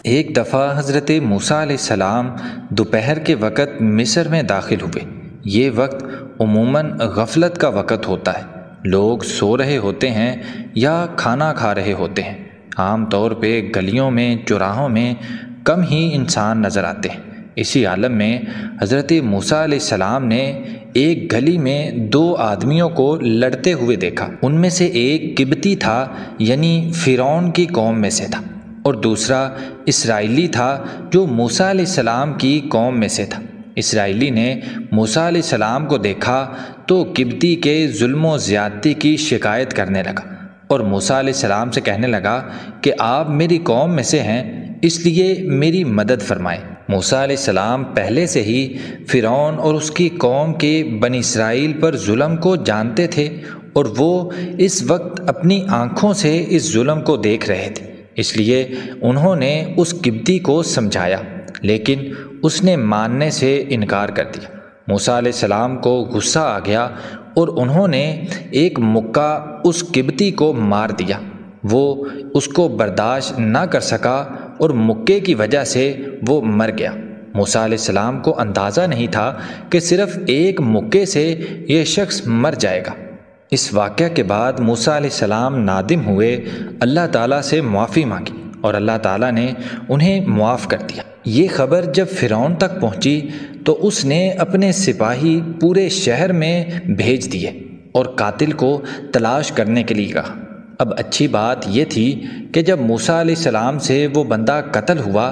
ایک دفعہ حضرت موسیٰ علیہ السلام دوپہر کے وقت مصر میں داخل ہوئے۔ یہ وقت عموماً غفلت کا وقت ہوتا ہے۔ لوگ سو رہے ہوتے ہیں یا کھانا کھا رہے ہوتے ہیں۔ عام طور پہ گلیوں میں، چوراہوں میں کم ہی انسان نظر آتے ہیں۔ اسی عالم میں حضرت موسیٰ علیہ السلام نے ایک گلی میں دو آدمیوں کو لڑتے ہوئے دیکھا۔ ان میں سے ایک قبطی تھا، یعنی فرعون کی قوم میں سے تھا، اور دوسرا اسرائیلی تھا جو موسیٰ علیہ السلام کی قوم میں سے تھا۔ اسرائیلی نے موسیٰ علیہ السلام کو دیکھا تو قبطی کے ظلم و زیادتی کی شکایت کرنے لگا اور موسیٰ علیہ السلام سے کہنے لگا کہ آپ میری قوم میں سے ہیں، اس لیے میری مدد فرمائیں۔ موسیٰ علیہ السلام پہلے سے ہی فرعون اور اس کی قوم کے بنی اسرائیل پر ظلم کو جانتے تھے، اور وہ اس وقت اپنی آنکھوں سے اس ظلم کو دیکھ رہے تھے۔ اس لیے انہوں نے اس قبطی کو سمجھایا، لیکن اس نے ماننے سے انکار کر دیا۔ موسیٰ علیہ السلام کو غصہ آ گیا اور انہوں نے ایک مکہ اس قبطی کو مار دیا۔ وہ اس کو برداشت نہ کر سکا اور مکے کی وجہ سے وہ مر گیا۔ موسیٰ علیہ السلام کو اندازہ نہیں تھا کہ صرف ایک مکے سے یہ شخص مر جائے گا۔ اس واقعہ کے بعد موسیٰ علیہ السلام نادم ہوئے، اللہ تعالیٰ سے معافی مانگی اور اللہ تعالیٰ نے انہیں معاف کر دیا۔ یہ خبر جب فرعون تک پہنچی تو اس نے اپنے سپاہی پورے شہر میں بھیج دیے اور قاتل کو تلاش کرنے کے لیے کہا۔ اب اچھی بات یہ تھی کہ جب موسیٰ علیہ السلام سے وہ بندہ قتل ہوا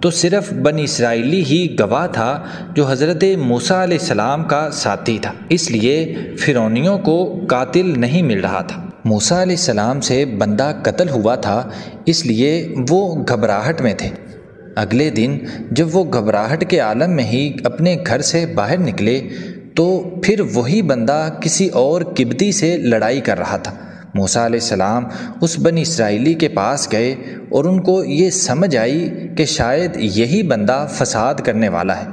تو صرف بنی اسرائیلی ہی گواہ تھا جو حضرت موسیٰ علیہ السلام کا ساتھی تھا، اس لیے فرعونیوں کو قاتل نہیں مل رہا تھا۔ موسیٰ علیہ السلام سے بندہ قتل ہوا تھا، اس لیے وہ گھبراہٹ میں تھے۔ اگلے دن جب وہ گھبراہٹ کے عالم میں ہی اپنے گھر سے باہر نکلے تو پھر وہی بندہ کسی اور قبطی سے لڑائی کر رہا تھا۔ موسیٰ علیہ السلام اس بنی اسرائیلی کے پاس گئے اور ان کو یہ سمجھ آئی کہ شاید یہی بندہ فساد کرنے والا ہے۔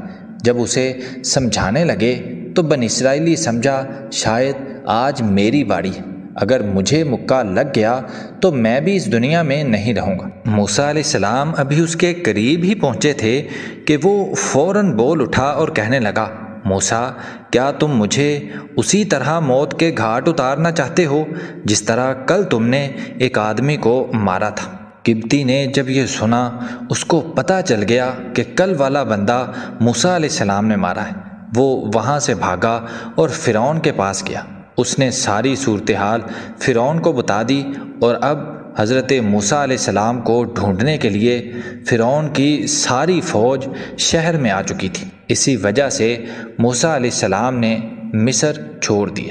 جب اسے سمجھانے لگے تو بنی اسرائیلی سمجھا شاید آج میری باری ہے، اگر مجھے مکہ لگ گیا تو میں بھی اس دنیا میں نہیں رہوں گا۔ موسیٰ علیہ السلام ابھی اس کے قریب ہی پہنچے تھے کہ وہ فوراً بول اٹھا اور کہنے لگا، موسیٰ، کیا تم مجھے اسی طرح موت کے گھاٹ اتارنا چاہتے ہو جس طرح کل تم نے ایک آدمی کو مارا تھا؟ قبطی نے جب یہ سنا، اس کو پتہ چل گیا کہ کل والا بندہ موسیٰ علیہ السلام نے مارا ہے۔ وہ وہاں سے بھاگا اور فرعون کے پاس گیا۔ اس نے ساری صورتحال فرعون کو بتا دی، اور اب حضرت موسیٰ علیہ السلام کو ڈھونڈنے کے لیے فرعون کی ساری فوج شہر میں آ چکی تھی۔ اسی وجہ سے موسیٰ علیہ السلام نے مصر چھوڑ دیا۔